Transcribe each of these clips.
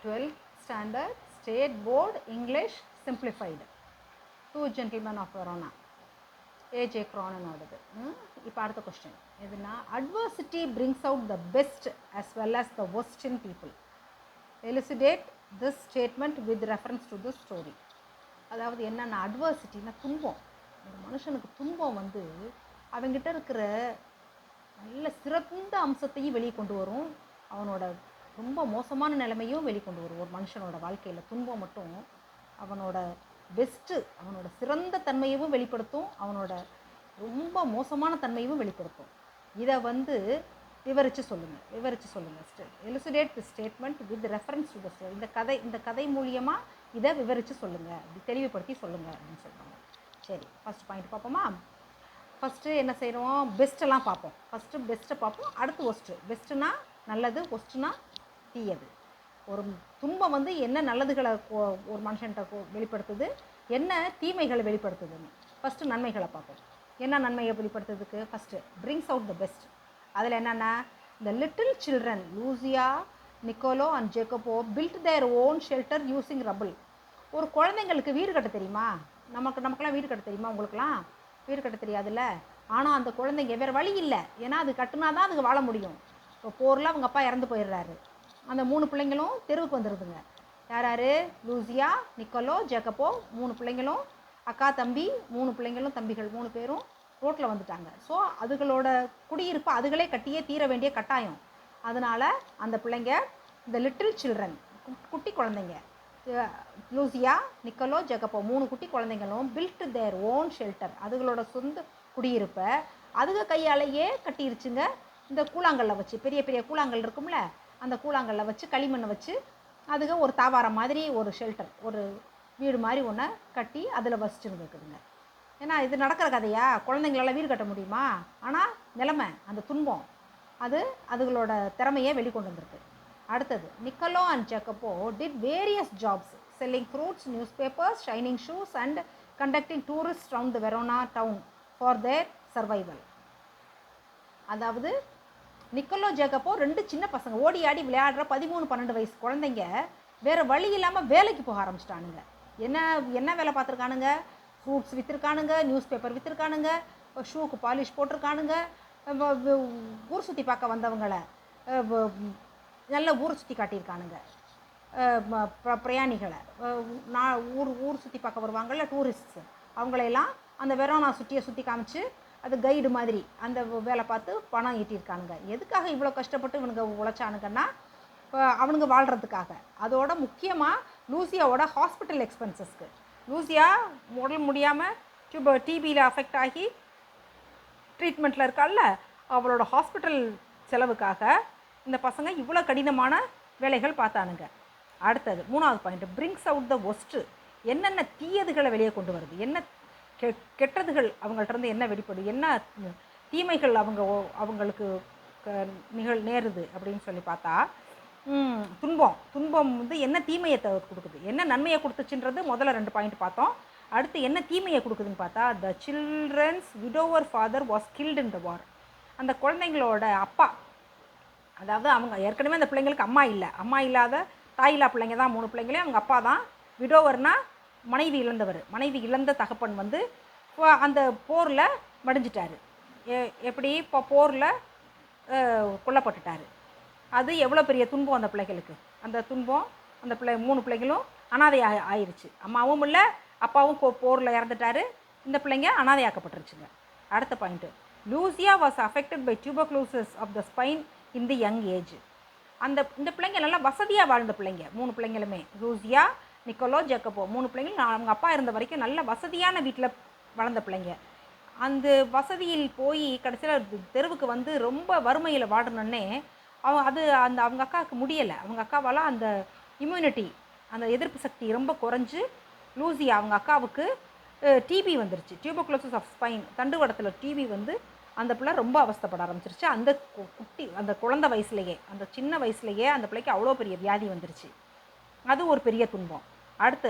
12th standard state board English simplified. Two gentlemen of Verona. AJ Croninோடது. இப்போ அடுத்த question எதுனா, adversity brings out the best as well as the worst in people. Elucidate this statement with reference to this story. அதாவது என்னென்னா, அட்வர்சிட்டினா துன்பம். ஒரு மனுஷனுக்கு துன்பம் வந்து அவங்ககிட்ட இருக்கிற நல்ல சிறந்த அம்சத்தையும் வெளியே கொண்டு வரும், அவனோட ரொம்ப மோசமான நிலைமையும் வெளிக்கொண்டு வரும். ஒரு மனுஷனோட வாழ்க்கையில் துன்பம் மட்டும் அவனோட பெஸ்ட்டு, அவனோட சிறந்த தன்மையவும் வெளிப்படுத்தும், அவனோட ரொம்ப மோசமான தன்மையவும் வெளிப்படுத்தும். இதை வந்து விவரித்து சொல்லுங்கள். Elucidate the statement with reference to the story. இந்த கதை மூலியமாக இதை விவரித்து சொல்லுங்கள், இப்படி தெளிவுபடுத்தி சொல்லுங்கள் அப்படின்னு சொல்கிறாங்க. சரி, ஃபஸ்ட் பாயிண்ட் பார்ப்போமா. ஃபஸ்ட்டு என்ன செய்கிறோம், பெஸ்ட்டெல்லாம் பார்ப்போம். ஃபஸ்ட்டு பெஸ்ட்டை பார்ப்போம், அடுத்து ஒஸ்ட்டு. பெஸ்ட்டுனா நல்லது, ஒஸ்ட்டுனா தீயது. ஒரு துன்பம் வந்து என்ன நல்லதுகளை ஒரு மனுஷன்கிட்ட வெளிப்படுத்துது, என்ன தீமைகளை வெளிப்படுத்துதுன்னு. ஃபஸ்ட்டு நன்மைகளை பார்ப்போம். என்ன நன்மையை வெளிப்படுத்துறதுக்கு, first brings out the best. அதில் என்னென்னா, இந்த little children Lucia, Nicolo and Jacopo build their own shelter using rubble. ஒரு குழந்தைங்களுக்கு வீடு கட்ட தெரியுமா? நமக்கெல்லாம் வீடு கட்ட தெரியுமா? உங்களுக்கெல்லாம் வீடு கட்ட தெரியாதுல்ல. ஆனால் அந்த குழந்தைங்க வேறு வழி இல்லை, ஏன்னா அது கட்டுனா தான் அதுக்கு வாழ முடியும். இப்போ போரில் அவங்க அப்பா இறந்து போயிடுறாரு, அந்த 3 பிள்ளைங்களும் தெருவுக்கு வந்துடுதுங்க. யார்? Lucia, Nicolas, ஜேக்கபோ. 3 பிள்ளைங்களும் அக்கா தம்பி, 3 பிள்ளைங்களும் தம்பிகள் 3 பேரும் ரோட்டில் வந்துட்டாங்க. ஸோ அதுகளோட குடியிருப்பு அதுகளே கட்டியே தீர வேண்டிய கட்டாயம். அதனால் அந்த பிள்ளைங்க, இந்த லிட்டில் சில்ட்ரன் குட்டி குழந்தைங்க, லூசியா, நிக்கோலோ, ஜேக்கபோ 3 குட்டி குழந்தைங்களும் பில்ட் தேர் ஓன் ஷெல்டர், அதுகளோட சொந்த குடியிருப்பை அதுக கையாலேயே கட்டிருச்சுங்க. இந்த கூழாங்கல்ல வச்சு, பெரிய பெரிய கூழாங்கல் இருக்கும்ல, அந்த கூழாங்கல்ல வச்சு களிமண்ணை வச்சு அதுக ஒரு தாவாரம் மாதிரி ஒரு ஷெல்டர், ஒரு வீடு மாதிரி ஒன்றை கட்டி அதில் வசிச்சுன்னு இருக்குதுங்க. ஏன்னா இது நடக்கிற கதையா? குழந்தைங்களால வீடு கட்ட முடியுமா? ஆனால் நிலைமை, அந்த துன்பம் அது அதுகளோட திறமையை வெளிக்கொண்டு வந்திருக்கு. அடுத்தது, Nicolo and Jacopo did various jobs selling fruits, newspapers, shining shoes and conducting tourist round the Verona town for their survival. அதாவது நிக்கோலோ, ஜேக்கபோ 2 சின்ன பசங்க, ஓடி ஆடி விளையாடுற 13-12 வயசு குழந்தைங்க வேறு வழி இல்லாமல் வேலைக்கு போக ஆரம்பிச்சிட்டானுங்க. என்ன வேலை பார்த்துருக்கானுங்க? ஃப்ரூட்ஸ் விற்றுருக்கானுங்க, நியூஸ் பேப்பர் விற்றுருக்கானுங்க, ஷூக்கு பாலிஷ் போட்டிருக்கானுங்க, ஊர் சுற்றி பார்க்க வந்தவங்களை நல்ல ஊர் சுற்றி காட்டியிருக்கானுங்க. பிரயாணிகளை, ஊர் சுற்றி பார்க்க வருவாங்கள்ல டூரிஸ்ட்ஸ், அவங்களையெல்லாம் அந்த வெரோனா சுற்றி காமிச்சு அது கைடு மாதிரி அந்த வேலை பார்த்து பணம் ஈட்டியிருக்கானுங்க. எதுக்காக இவ்வளோ கஷ்டப்பட்டு இவனுங்க உழைச்சானுங்கன்னா, அவனுங்க வாழ்கிறதுக்காக. அதோட முக்கியமாக லூசியாவோட ஹாஸ்பிட்டல் எக்ஸ்பென்சஸ்க்கு. லூசியா உடல் முடியாமல் டிபியில் அஃபெக்ட் ஆகி ட்ரீட்மெண்ட்டில் இருக்கால்ல, அவளோட ஹாஸ்பிட்டல் செலவுக்காக இந்த பசங்க இவ்வளோ கடினமான வேலைகள் பார்த்தானுங்க. அடுத்தது 3வது பாயிண்ட், பிரிங்ஸ் அவுட் த ஒஸ்ட்டு. என்னென்ன தீயதுகளை வெளியே கொண்டு வருது, என்ன கெட்டதுகள் அவங்கள்ட்ட என்ன வெளிப்படும், என்ன தீமைகள் அவங்களுக்கு நேருது அப்படின்னு சொல்லி பார்த்தா, துன்பம் வந்து என்ன தீமையை கொடுக்குது, என்ன நன்மையை கொடுத்துச்சுன்றது முதல்ல 2 பாயிண்ட் பார்த்தோம். அடுத்து என்ன தீமையை கொடுக்குதுன்னு பார்த்தா, the children's widower father was killed in the war. அந்த குழந்தைங்களோட அப்பா, அதாவது அவங்க ஏற்கனவே அந்த பிள்ளைங்களுக்கு அம்மா இல்லாத தாயில்லா பிள்ளைங்க தான் 3 பிள்ளைங்களே. அவங்க அப்பா தான் விடோவர்னா மனைவி இழந்தவர். மனைவி இழந்த தகப்பன் வந்து அந்த போரில் மடிஞ்சிட்டார். எப்படி இப்போ போரில் கொல்லப்பட்டுட்டார். அது எவ்வளோ பெரிய துன்பம் அந்த பிள்ளைகளுக்கு. அந்த துன்பம், அந்த 3 பிள்ளைங்களும் அனாதை ஆயிடுச்சு. அம்மாவும் இல்லை, அப்பாவும் போரில் இறந்துட்டார். இந்த பிள்ளைங்க அனாதையாக்கப்பட்டுருச்சுங்க. அடுத்த point, Lucia was affected by tuberculosis of the spine in the young age. இந்த பிள்ளைங்க நல்லா வசதியாக வாழ்ந்த பிள்ளைங்க 3 பிள்ளைங்களுமே. லூசியா, நிக்கோலோ, ஜேக்கபோ 3 பிள்ளைங்களும் அவங்க அப்பா இருந்த வரைக்கும் நல்ல வசதியான வீட்டில் வளர்ந்த பிள்ளைங்க. அந்த வசதியில் போய் கடைசியில் தெருவுக்கு வந்து ரொம்ப வறுமையில் வாடணுன்னே அவங்க அக்காவுக்கு முடியலை. அவங்க அக்காவால் அந்த இம்யூனிட்டி, அந்த எதிர்ப்பு சக்தி ரொம்ப குறைஞ்சி லூசியா அவங்க அக்காவுக்கு டிபி வந்துருச்சு. டியூபர்குலோசிஸ் ஆஃப் ஸ்பைன், தண்டுவடத்தில் டிபி வந்து அந்த பிள்ளை ரொம்ப அவஸ்தைப்பட ஆரம்பிச்சிருச்சு. அந்த குழந்தை வயசுலேயே, அந்த சின்ன வயசுலேயே அந்த பிள்ளைக்கு அவ்வளோ பெரிய வியாதி வந்துருச்சு. அது ஒரு பெரிய துன்பம். அடுத்து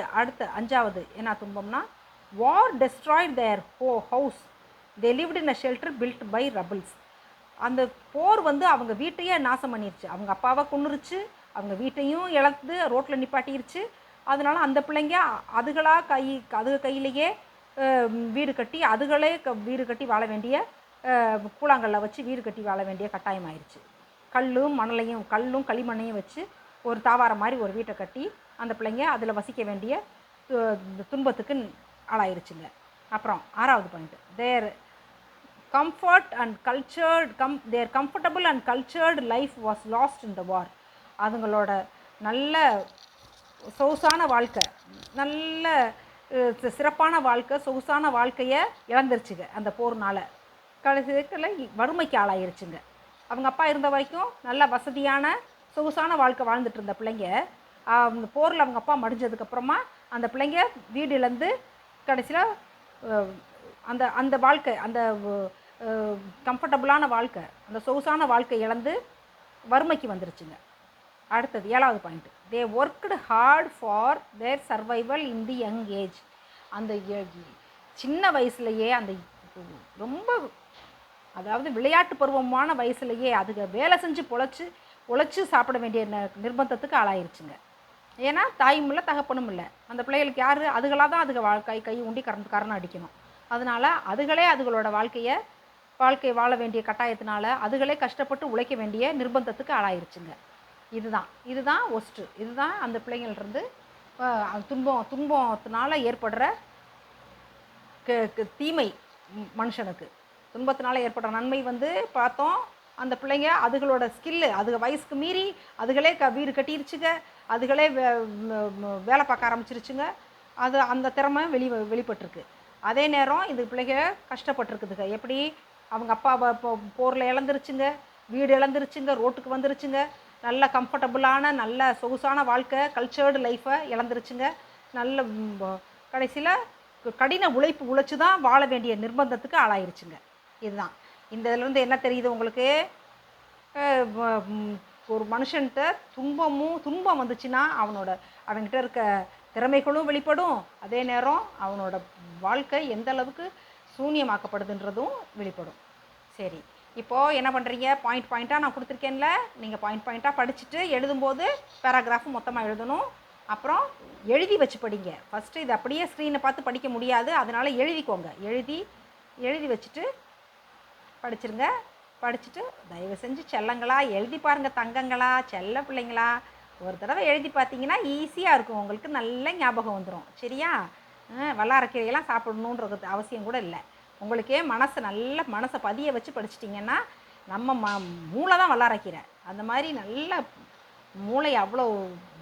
5வது என்ன துன்பம்னா, war destroyed their house, they lived in a shelter built by rubbles. அந்த போர் வந்து அவங்க வீட்டையே நாசம் பண்ணிருச்சு. அவங்க அப்பாவை கொன்னுருச்சு, அவங்க வீட்டையும் இழந்து ரோட்டில் நிப்பாட்டிருச்சு. அதனால அந்த பிள்ளைங்க அதுக கையிலேயே வீடு கட்டி அதுகளே வீடு கட்டி வாழ வேண்டிய கூழாங்கல்ல வச்சு வீடு கட்டி வாழ வேண்டிய கட்டாயம் ஆயிடுச்சு. கல்லும் களிமண்ணையும் வச்சு ஒரு தாவாரம் மாதிரி ஒரு வீட்டை கட்டி அந்த பிள்ளைங்க அதில் வசிக்க வேண்டிய துன்பத்துக்கு ஆளாயிருச்சுங்க. அப்புறம் 6வது point, their comfortable and cultured life was lost in the war. அதுங்களோட நல்ல சொகுசான வாழ்க்கை, நல்ல சிறப்பான வாழ்க்கை, சொகுசான வாழ்க்கையை இழந்துருச்சுங்க அந்த போர்னால். கடைசியில் வறுமைக்கு ஆளாயிருச்சுங்க. அவங்க அப்பா இருந்த வரைக்கும் நல்ல வசதியான சொகுசான வாழ்க்கை வாழ்ந்துட்டு இருந்த பிள்ளைங்க அந்த போரில் அவங்க அப்பா மடிஞ்சதுக்கப்புறமா அந்த பிள்ளைங்க வீடு இழந்து கடைசியில் அந்த அந்த வாழ்க்கை, அந்த கம்ஃபர்டபுளான வாழ்க்கை, அந்த சொகுசான வாழ்க்கை இழந்து வறுமைக்கு வந்துருச்சுங்க. அடுத்தது 7வது point, they worked hard for their survival in the young age. அந்த சின்ன வயசுலையே அந்த ரொம்ப அதாவது விளையாட்டு பருவமான வயசுலையே அதுக்கு வேலை செஞ்சு பொழைச்சி சாப்பிட வேண்டிய நிர்பந்தத்துக்கு ஆளாயிருச்சுங்க. ஏன்னா தாயும் இல்லை தகப்பனும் இல்லை. அந்த பிள்ளைகளுக்கு யார்? அதுகளாக தான் அதுக கை உண்டி கரணம் அடிக்கணும். அதனால் அதுகளே அதுகளோட வாழ்க்கை வாழ வேண்டிய கட்டாயத்தினால அதுகளே கஷ்டப்பட்டு உழைக்க வேண்டிய நிர்பந்தத்துக்கு ஆளாயிருச்சுங்க. இதுதான் ஒஸ்ட்டு. இதுதான் அந்த பிள்ளைங்கள்ருந்து துன்பத்தினால ஏற்படுற தீமை. மனுஷனுக்கு துன்பத்தினால ஏற்படுற நன்மை பார்த்தோம். அந்த பிள்ளைங்க அதுகளோட ஸ்கில்லு, அதுக வயசுக்கு மீறி அதுகளே வீடு கட்டிருச்சுங்க, அதுகளே வேலை பார்க்க ஆரம்பிச்சிருச்சுங்க. அந்த திறமை வெளிப்பட்டிருக்கு. அதே நேரம் இது பிள்ளைங்க கஷ்டப்பட்டுருக்குதுங்க. எப்படி? அவங்க அப்பாவை போரில் இழந்துருச்சுங்க, வீடு இழந்துருச்சுங்க, ரோட்டுக்கு வந்துருச்சுங்க, நல்ல கம்ஃபர்டபுளான நல்ல சொகுசான வாழ்க்கை கல்ச்சர்டு லைஃப்பை இழந்துருச்சுங்க. நல்ல கடைசியில் கடின உழைச்சு தான் வாழ வேண்டிய நிர்பந்தத்துக்கு ஆளாயிருச்சுங்க. இதுதான். இந்த இதுலேருந்து என்ன தெரியுது உங்களுக்கு? ஒரு மனுஷன்கிட்ட துன்பம் வந்துச்சுன்னா அவன்கிட்ட இருக்க திறமைகளும் வெளிப்படும். அதே நேரம் அவனோட வாழ்க்கை எந்த அளவுக்கு சூன்யமாக்கப்படுதுன்றதும் வெளிப்படும். சரி, இப்போது என்ன பண்ணுறீங்க? பாயிண்ட்டாக நான் கொடுத்துருக்கேன்ல, நீங்கள் பாயிண்ட்டாக படிச்சுட்டு எழுதும்போது பேராகிராஃபு மொத்தமாக எழுதணும். அப்புறம் எழுதி வச்சு படிங்க. ஃபஸ்ட்டு இது அப்படியே ஸ்க்ரீனை பார்த்து படிக்க முடியாது, அதனால் எழுதிக்கோங்க. எழுதி வச்சுட்டு படிச்சிருங்க. படிச்சுட்டு தயவு செஞ்சு செல்லங்களா எழுதி பாருங்கள். தங்கங்களா, செல்ல பிள்ளைங்களா, ஒரு தடவை எழுதி பார்த்தீங்கன்னா ஈஸியாக இருக்கும், உங்களுக்கு நல்ல ஞாபகம் வந்துடும். சரியா? வல்லாரக்கீரையெல்லாம் சாப்பிடணுன்றது அவசியம் கூட இல்லை. உங்களுக்கே மனசை பதிய வச்சு படிச்சிட்டிங்கன்னா நம்ம மூளை தான் வல்லாரக்கீரை. அந்த மாதிரி நல்ல மூளை, அவ்வளோ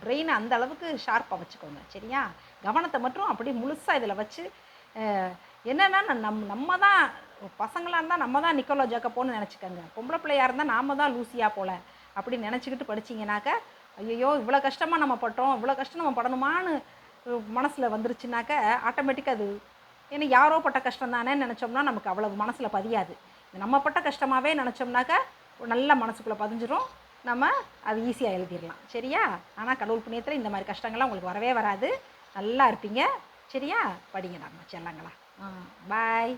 பிரெயினை அந்த அளவுக்கு ஷார்ப்பாக வச்சுக்கோங்க. சரியா? கவனத்தை மட்டும் அப்படி முழுசாக இதில் வச்சு என்னென்னா நம்ம தான் பசங்களாக இருந்தால் நம்ம தான் நிக்கோலோ ஜாக்கப்போன்னு நினச்சிக்கோங்க. பொம்பளை பிள்ளையாக இருந்தால் நாம் தான் லூசியாக போல் அப்படின்னு நினச்சிக்கிட்டு படிச்சிங்கனாக்க, ஐயோ இவ்வளோ கஷ்டமாக நம்ம பட்டோம், இவ்வளோ கஷ்டம் நம்ம படணுமான்னு மனசில் வந்துருச்சுனாக்க ஆட்டோமேட்டிக்காக அது ஏன்னா யாரோ பட்ட கஷ்டம் தானே நினச்சோம்னா நமக்கு அவ்வளவு மனசில் பதியாது. நம்ம பட்ட கஷ்டமாகவே நினச்சோம்னாக்க நல்ல மனசுக்குள்ளே பதிஞ்சிரும். நம்ம அது ஈஸியாக எழுதிடலாம். சரியா? ஆனால் கடவுள் புண்ணியத்தில் இந்த மாதிரி கஷ்டங்கள்லாம் உங்களுக்கு வரவே வராது. நல்லா இருப்பீங்க. சரியா? படிங்க நம்ம செல்லங்களா. பாய்.